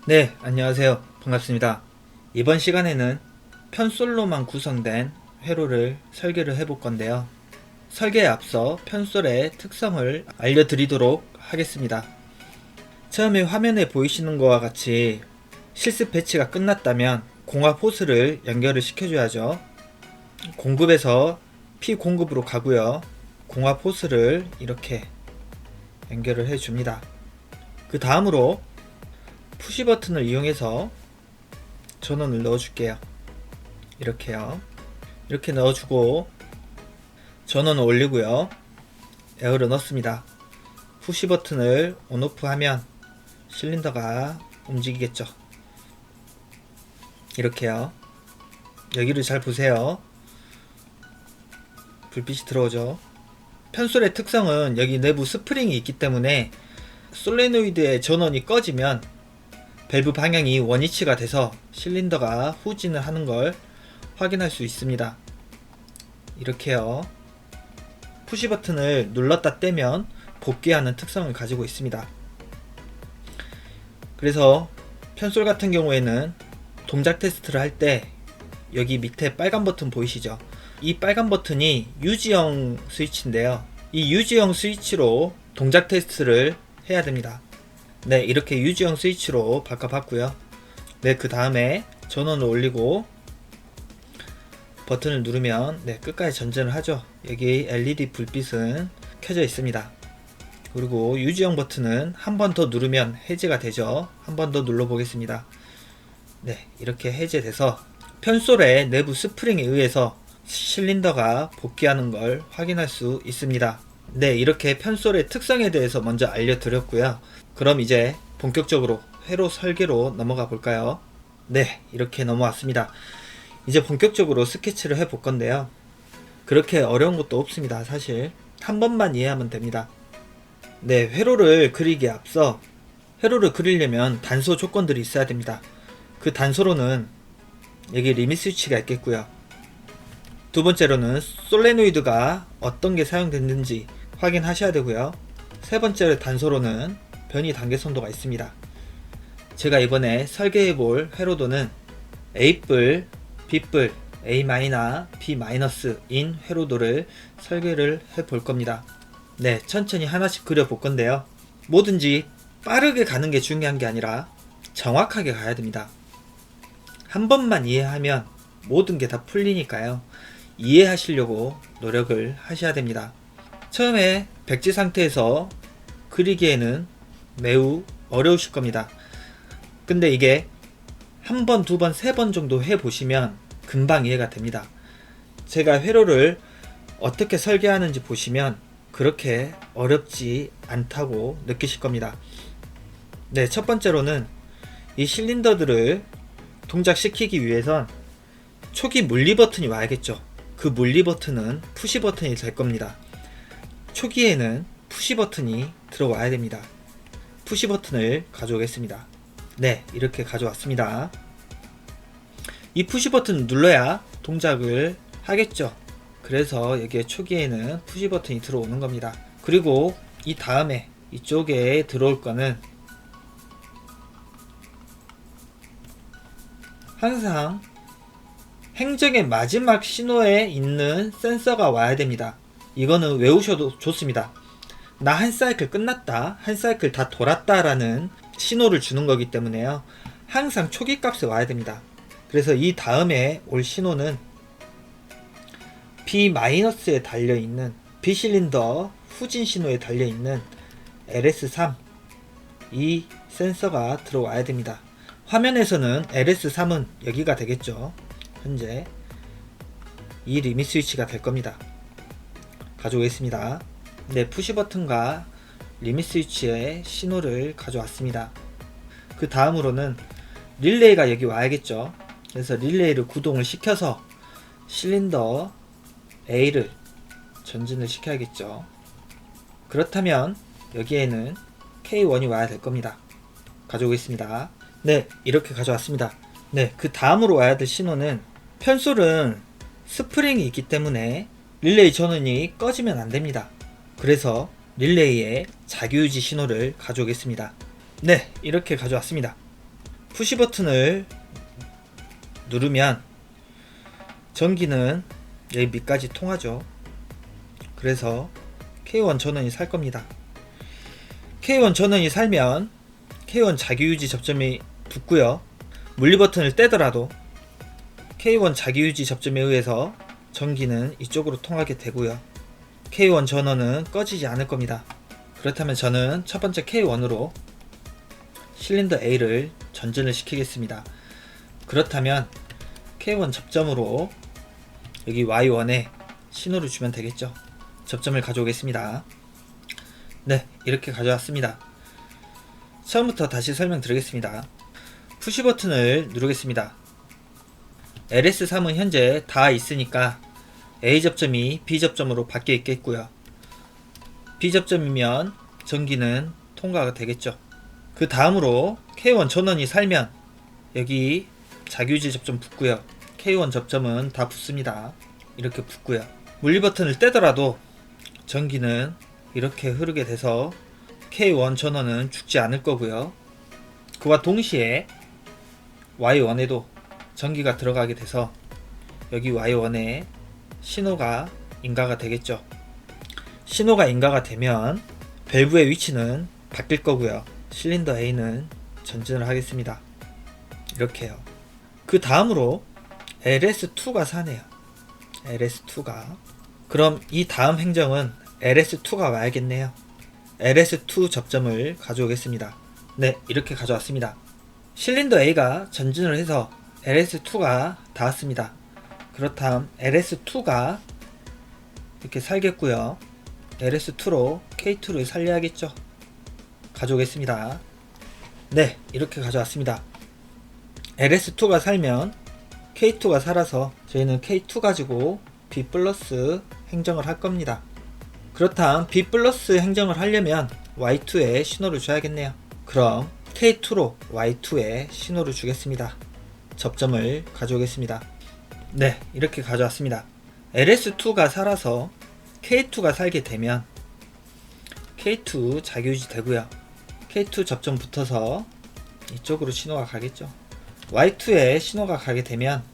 네, 안녕하세요. 반갑습니다. 이번 시간에는 편솔로만 구성된 회로를 설계를 해볼 건데요. 설계에 앞서 편솔의 특성을 알려드리도록 하겠습니다. 처음에 화면에 보이시는 것과 같이 실습 배치가 끝났다면 공합 호스를 연결을 시켜줘야죠. 공급에서 P공급으로 가고요. 공합 호스를 이렇게 연결을 해줍니다. 그 다음으로 푸시 버튼을 이용해서 전원을 넣어줄게요. 이렇게요. 이렇게 넣어주고 전원을 올리고요. 에어를 넣습니다. 푸시 버튼을 온오프 하면 실린더가 움직이겠죠. 이렇게요. 여기를 잘 보세요. 불빛이 들어오죠. 편솔의 특성은 여기 내부 스프링이 있기 때문에 솔레노이드의 전원이 꺼지면 밸브 방향이 원위치가 돼서 실린더가 후진을 하는 걸 확인할 수 있습니다. 이렇게요. 푸시 버튼을 눌렀다 떼면 복귀하는 특성을 가지고 있습니다. 그래서 편솔 같은 경우에는 동작 테스트를 할 때 여기 밑에 빨간 버튼 보이시죠? 이 빨간 버튼이 유지형 스위치인데요. 이 유지형 스위치로 동작 테스트를 해야 됩니다. 네, 이렇게 유지형 스위치로 바꿔봤고요. 네, 그 다음에 전원을 올리고 버튼을 누르면 네, 끝까지 전전을 하죠. 여기 LED 불빛은 켜져 있습니다. 그리고 유지형 버튼은 한 번 더 누르면 해제가 되죠. 한 번 더 눌러 보겠습니다. 네, 이렇게 해제돼서 편솔의 내부 스프링에 의해서 실린더가 복귀하는 걸 확인할 수 있습니다. 네, 이렇게 편솔의 특성에 대해서 먼저 알려드렸고요. 그럼 이제 본격적으로 회로 설계로 넘어가 볼까요? 네, 이렇게 넘어왔습니다. 이제 본격적으로 스케치를 해볼 건데요. 그렇게 어려운 것도 없습니다. 사실 한 번만 이해하면 됩니다. 네, 회로를 그리기에 앞서 회로를 그리려면 단소 조건들이 있어야 됩니다. 그 단소로는 여기 리밋 스위치가 있겠고요. 두 번째로는 솔레노이드가 어떤 게 사용됐는지 확인하셔야 되고요. 세 번째 단소로는 변이 단계 선도가 있습니다. 제가 이번에 설계해볼 회로도는 A뿔, B뿔, A-, B-인 회로도를 설계를 해볼 겁니다. 네, 천천히 하나씩 그려볼 건데요. 뭐든지 빠르게 가는 게 중요한 게 아니라 정확하게 가야 됩니다. 한 번만 이해하면 모든 게 다 풀리니까요. 이해하시려고 노력을 하셔야 됩니다. 처음에 백지 상태에서 그리기에는 매우 어려우실 겁니다. 근데 이게 한 번, 두 번, 세 번 정도 해보시면 금방 이해가 됩니다. 제가 회로를 어떻게 설계하는지 보시면 그렇게 어렵지 않다고 느끼실 겁니다. 네, 첫 번째로는 이 실린더들을 동작시키기 위해선 초기 물리 버튼이 와야겠죠. 그 물리 버튼은 푸시 버튼이 될 겁니다. 초기에는 푸시 버튼이 들어와야 됩니다. 푸시 버튼을 가져오겠습니다. 네, 이렇게 가져왔습니다. 이 푸시 버튼을 눌러야 동작을 하겠죠. 그래서 여기에 초기에는 푸시 버튼이 들어오는 겁니다. 그리고 이 다음에 이쪽에 들어올 거는 항상 행정의 마지막 신호에 있는 센서가 와야 됩니다. 이거는 외우셔도 좋습니다. 나 한 사이클 끝났다, 한 사이클 다 돌았다 라는 신호를 주는 거기 때문에요. 항상 초기 값에 와야 됩니다. 그래서 이 다음에 올 신호는 B-에 달려있는 B실린더 후진 신호에 달려있는 LS3 이 센서가 들어와야 됩니다. 화면에서는 LS3은 여기가 되겠죠. 현재 이 리밋 스위치가 될 겁니다. 가져오겠습니다. 네, 푸시 버튼과 리밋 스위치의 신호를 가져왔습니다. 그 다음으로는 릴레이가 여기 와야겠죠. 그래서 릴레이를 구동을 시켜서 실린더 A를 전진을 시켜야겠죠. 그렇다면 여기에는 K1이 와야 될 겁니다. 가져오겠습니다. 네, 이렇게 가져왔습니다. 네, 그 다음으로 와야 될 신호는 편솔은 스프링이 있기 때문에 릴레이 전원이 꺼지면 안 됩니다. 그래서 릴레이에 자기유지 신호를 가져오겠습니다. 네, 이렇게 가져왔습니다. 푸시 버튼을 누르면 전기는 여기 밑까지 통하죠. 그래서 K1 전원이 살 겁니다. K1 전원이 살면 K1 자기유지 접점이 붙고요. 물리 버튼을 떼더라도 K1 자기유지 접점에 의해서 전기는 이쪽으로 통하게 되고요. K1 전원은 꺼지지 않을 겁니다. 그렇다면 저는 첫 번째 K1으로 실린더 A를 전진을 시키겠습니다. 그렇다면 K1 접점으로 여기 Y1에 신호를 주면 되겠죠. 접점을 가져오겠습니다. 네, 이렇게 가져왔습니다. 처음부터 다시 설명드리겠습니다. 푸시 버튼을 누르겠습니다. LS3은 현재 다 있으니까 A 접점이 B 접점으로 바뀌어 있겠고요. B 접점이면 전기는 통과가 되겠죠. 그 다음으로 K1 전원이 살면 여기 자기유지 접점 붙고요. K1 접점은 다 붙습니다. 이렇게 붙고요. 물리 버튼을 떼더라도 전기는 이렇게 흐르게 돼서 K1 전원은 죽지 않을 거고요. 그와 동시에 Y1에도 전기가 들어가게 돼서 여기 Y1에 신호가 인가가 되겠죠. 신호가 인가가 되면 밸브의 위치는 바뀔 거고요. 실린더 A는 전진을 하겠습니다. 이렇게요. 그 다음으로 LS2가 사네요. LS2가. 그럼 이 다음 행정은 LS2가 와야겠네요. LS2 접점을 가져오겠습니다. 네, 이렇게 가져왔습니다. 실린더 A가 전진을 해서 LS2가 닿았습니다. 그렇다면 LS2가 이렇게 살겠고요. LS2로 K2를 살려야겠죠. 가져오겠습니다. 네, 이렇게 가져왔습니다. LS2가 살면 K2가 살아서 저희는 K2 가지고 B 플러스 행정을 할 겁니다. 그렇다면 B 플러스 행정을 하려면 Y2에 신호를 줘야겠네요. 그럼 K2로 Y2에 신호를 주겠습니다. 접점을 가져오겠습니다. 네, 이렇게 가져왔습니다. LS2가 살아서 K2가 살게 되면 K2 자기유지 되고요. K2 접점 붙어서 이쪽으로 신호가 가겠죠. Y2에 신호가 가게 되면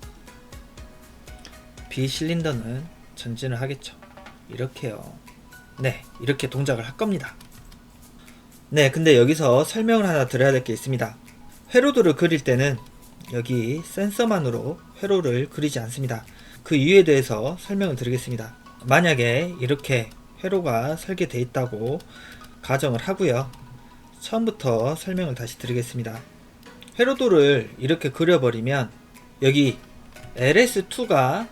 B 실린더는 전진을 하겠죠. 이렇게요. 네, 이렇게 동작을 할 겁니다. 네, 근데 여기서 설명을 하나 드려야 될 게 있습니다. 회로도를 그릴 때는 여기 센서만으로 회로를 그리지 않습니다. 그 이유에 대해서 설명을 드리겠습니다. 만약에 이렇게 회로가 설계되어 있다고 가정을 하고요. 처음부터 설명을 다시 드리겠습니다. 회로도를 이렇게 그려버리면 여기 LS2가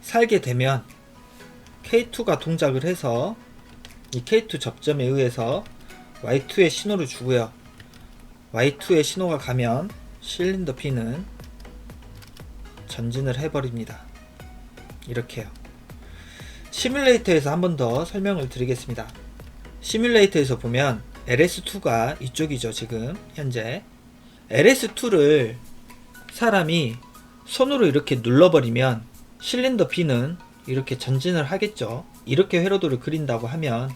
살게 되면 K2가 동작을 해서 이 K2 접점에 의해서 Y2에 신호를 주고요. Y2에 신호가 가면 실린더 B는 전진을 해버립니다. 이렇게요. 시뮬레이터에서 한 번 더 설명을 드리겠습니다. 시뮬레이터에서 보면 LS2가 이쪽이죠. 지금 현재 LS2를 사람이 손으로 이렇게 눌러버리면 실린더 B는 이렇게 전진을 하겠죠. 이렇게 회로도를 그린다고 하면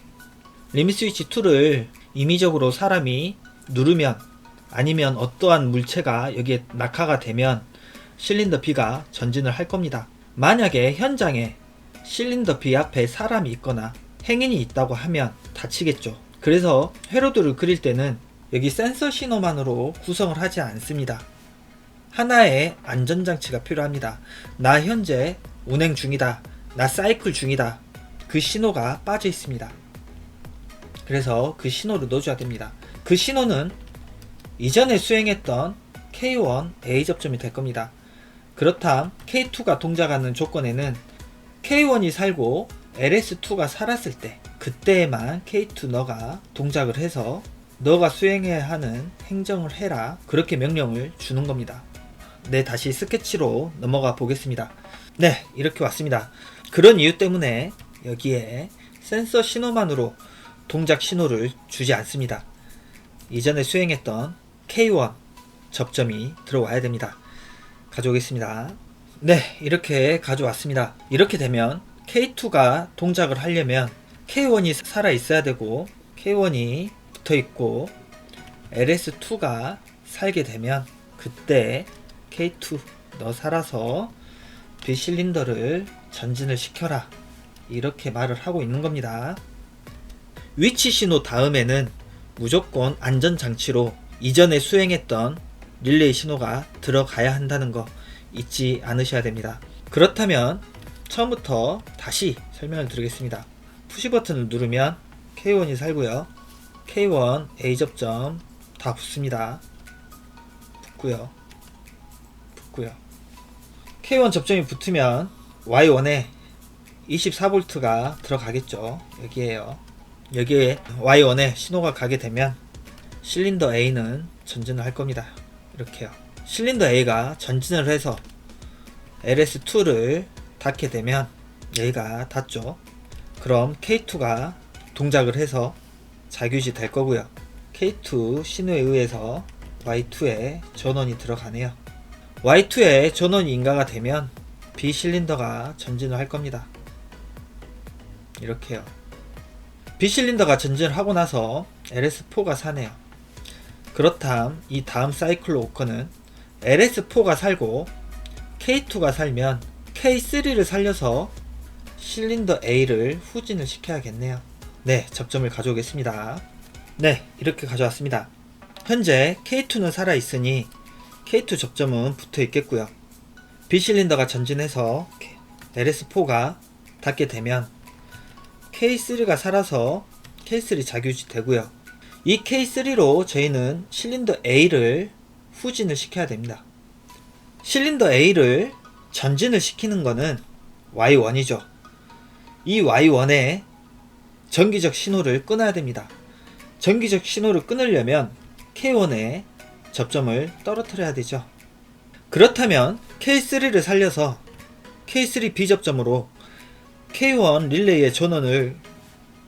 리밋 스위치 2를 임의적으로 사람이 누르면 아니면 어떠한 물체가 여기에 낙하가 되면 실린더 B가 전진을 할 겁니다. 만약에 현장에 실린더 B 앞에 사람이 있거나 행인이 있다고 하면 다치겠죠. 그래서 회로도를 그릴 때는 여기 센서 신호만으로 구성을 하지 않습니다. 하나의 안전장치가 필요합니다. 나 현재 운행 중이다. 나 사이클 중이다. 그 신호가 빠져 있습니다. 그래서 그 신호를 넣어줘야 됩니다. 그 신호는 이전에 수행했던 K1 A 접점이 될 겁니다. 그렇다면 K2가 동작하는 조건에는 K1이 살고 LS2가 살았을 때 그때에만 K2 너가 동작을 해서 너가 수행해야 하는 행정을 해라, 그렇게 명령을 주는 겁니다. 네, 다시 스케치로 넘어가 보겠습니다. 네, 이렇게 왔습니다. 그런 이유 때문에 여기에 센서 신호만으로 동작 신호를 주지 않습니다. 이전에 수행했던 K1 접점이 들어와야 됩니다. 가져오겠습니다. 네, 이렇게 가져왔습니다. 이렇게 되면 K2가 동작을 하려면 K1이 살아 있어야 되고 K1이 붙어 있고 LS2가 살게 되면 그때 K2 너 살아서 B 실린더를 전진을 시켜라, 이렇게 말을 하고 있는 겁니다. 위치 신호 다음에는 무조건 안전장치로 이전에 수행했던 릴레이 신호가 들어가야 한다는 거 잊지 않으셔야 됩니다. 그렇다면 처음부터 다시 설명을 드리겠습니다. 푸시 버튼을 누르면 K1이 살고요. K1 A 접점 다 붙습니다. 붙고요. K1 접점이 붙으면 Y1에 24V가 들어가겠죠. 여기에 Y1에 신호가 가게 되면 실린더 A는 전진을 할 겁니다. 이렇게요. 실린더 A가 전진을 해서 LS2를 닫게 되면 여기가 닫죠. 그럼 K2가 동작을 해서 자규지 될 거고요. K2 신호에 의해서 Y2에 전원이 들어가네요. Y2에 전원이 인가가 되면 B 실린더가 전진을 할 겁니다. 이렇게요. B 실린더가 전진을 하고 나서 LS4가 사네요. 그렇담 이 다음 사이클로 오커는 LS4가 살고 K2가 살면 K3를 살려서 실린더 A를 후진을 시켜야겠네요. 네, 접점을 가져오겠습니다. 네, 이렇게 가져왔습니다. 현재 K2는 살아있으니 K2 접점은 붙어 있겠고요. B 실린더가 전진해서 LS4가 닿게 되면 K3가 살아서 K3 자규지 되고요. 이 K3로 저희는 실린더 A를 후진을 시켜야 됩니다. 실린더 A를 전진을 시키는 거는 Y1이죠. 이 Y1에 전기적 신호를 끊어야 됩니다. 전기적 신호를 끊으려면 K1에 접점을 떨어뜨려야 되죠. 그렇다면 K3를 살려서 K3 B접점으로 K1 릴레이의 전원을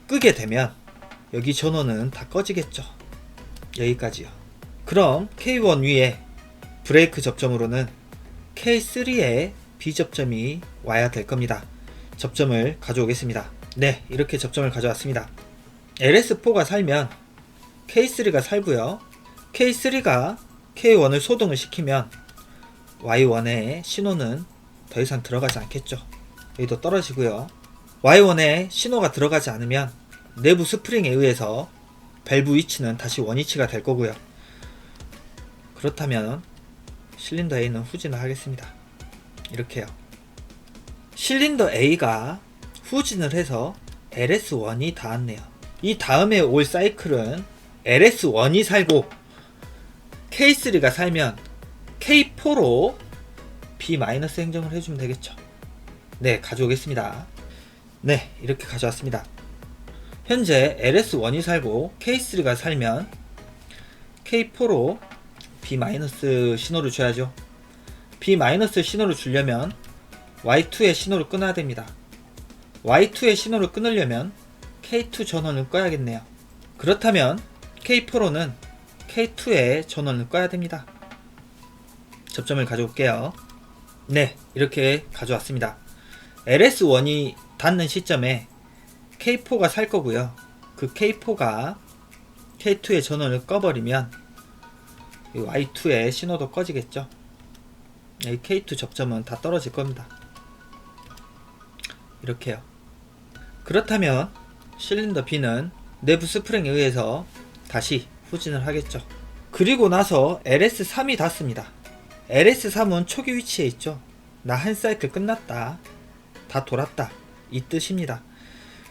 끄게 되면 여기 전원은 다 꺼지겠죠. 여기까지요. 그럼 K1 위에 브레이크 접점으로는 K3의 B접점이 와야 될 겁니다. 접점을 가져오겠습니다. 네, 이렇게 접점을 가져왔습니다. LS4가 살면 K3가 살고요. K3가 K1을 소등을 시키면 Y1의 신호는 더 이상 들어가지 않겠죠. 여기도 떨어지고요. Y1에 신호가 들어가지 않으면 내부 스프링에 의해서 밸브 위치는 다시 원위치가 될 거고요. 그렇다면 실린더 A는 후진을 하겠습니다. 이렇게요. 실린더 A가 후진을 해서 LS1이 닿았네요. 이 다음에 올 사이클은 LS1이 살고 K3가 살면 K4로 B- 행정을 해주면 되겠죠. 네, 가져오겠습니다. 네, 이렇게 가져왔습니다. 현재 LS1이 살고 K3가 살면 K4로 B- 신호를 줘야죠. B- 신호를 주려면 Y2의 신호를 끊어야 됩니다. Y2의 신호를 끊으려면 K2 전원을 꺼야겠네요. 그렇다면 K4로는 K2의 전원을 꺼야 됩니다. 접점을 가져올게요. 네, 이렇게 가져왔습니다. LS1이 닿는 시점에 K4가 살 거고요. 그 K4가 K2의 전원을 꺼버리면 Y2의 신호도 꺼지겠죠. 이 K2 접점은 다 떨어질 겁니다. 이렇게요. 그렇다면 실린더 B는 내부 스프링에 의해서 다시 후진을 하겠죠. 그리고 나서 LS3이 닿습니다. LS3은 초기 위치에 있죠. 나 한 사이클 끝났다, 다 돌았다, 이 뜻입니다.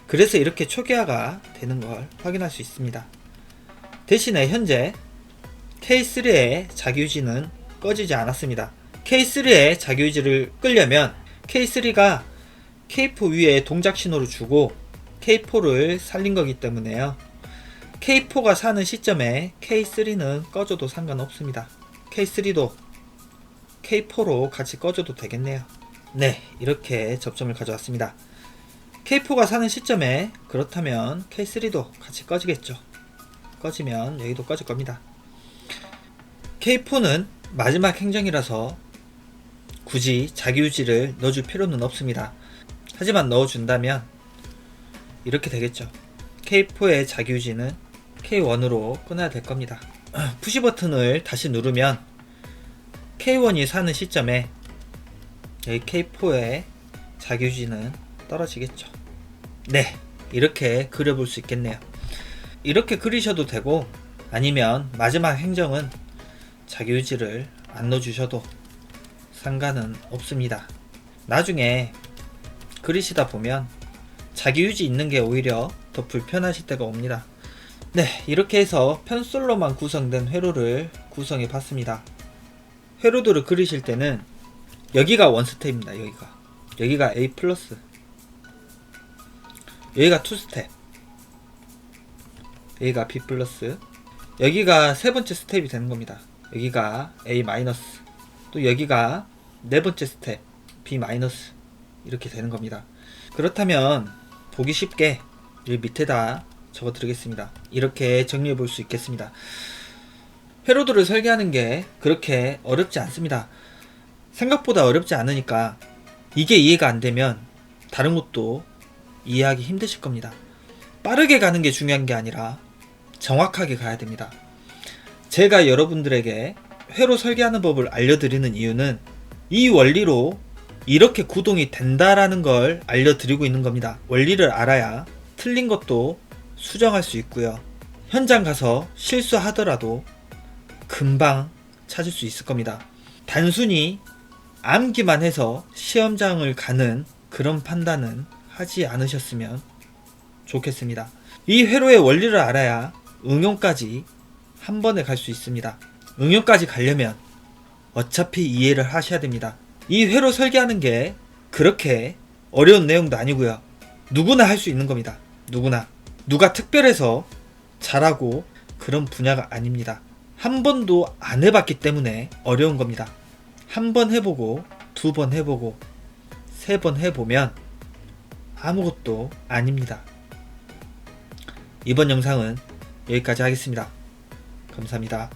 그래서 이렇게 초기화가 되는 걸 확인할 수 있습니다. 대신에 현재 K3의 자기유지는 꺼지지 않았습니다. K3의 자기유지를 끄려면 K3가 K4 위에 동작 신호를 주고 K4를 살린 거기 때문에요. K4가 사는 시점에 K3는 꺼져도 상관없습니다. K3도 K4로 같이 꺼져도 되겠네요. 네, 이렇게 접점을 가져왔습니다. K4가 사는 시점에 그렇다면 K3도 같이 꺼지겠죠. 꺼지면 여기도 꺼질 겁니다. K4는 마지막 행정이라서 굳이 자기유지를 넣어줄 필요는 없습니다. 하지만 넣어준다면 이렇게 되겠죠. K4의 자기유지는 K1으로 끊어야 될 겁니다. 푸시 버튼을 다시 누르면 K1이 사는 시점에 여기 K4의 자기유지는 떨어지겠죠. 네, 이렇게 그려볼 수 있겠네요. 이렇게 그리셔도 되고, 아니면 마지막 행정은 자기유지를 안 넣어주셔도 상관은 없습니다. 나중에 그리시다 보면 자기유지 있는 게 오히려 더 불편하실 때가 옵니다. 네, 이렇게 해서 편솔로만 구성된 회로를 구성해 봤습니다. 회로도를 그리실 때는 여기가 원스텝입니다. 여기가 A+, 여기가 투스텝, 여기가 B+, 여기가 세 번째 스텝이 되는 겁니다. 여기가 A-, 또 여기가 네 번째 스텝 B-, 이렇게 되는 겁니다. 그렇다면 보기 쉽게 여기 밑에다 적어 드리겠습니다. 이렇게 정리해 볼 수 있겠습니다. 회로도를 설계하는 게 그렇게 어렵지 않습니다. 생각보다 어렵지 않으니까 이게 이해가 안 되면 다른 것도 이해하기 힘드실 겁니다. 빠르게 가는 게 중요한 게 아니라 정확하게 가야 됩니다. 제가 여러분들에게 회로 설계하는 법을 알려드리는 이유는 이 원리로 이렇게 구동이 된다라는 걸 알려드리고 있는 겁니다. 원리를 알아야 틀린 것도 수정할 수 있고요. 현장 가서 실수하더라도 금방 찾을 수 있을 겁니다. 단순히 암기만 해서 시험장을 가는 그런 판단은 하지 않으셨으면 좋겠습니다. 이 회로의 원리를 알아야 응용까지 한 번에 갈 수 있습니다. 응용까지 가려면 어차피 이해를 하셔야 됩니다. 이 회로 설계하는 게 그렇게 어려운 내용도 아니고요. 누구나 할 수 있는 겁니다. 누가 특별해서 잘하고 그런 분야가 아닙니다. 한 번도 안 해봤기 때문에 어려운 겁니다. 한 번 해보고, 두 번 해보고, 세 번 해보면 아무것도 아닙니다. 이번 영상은 여기까지 하겠습니다. 감사합니다.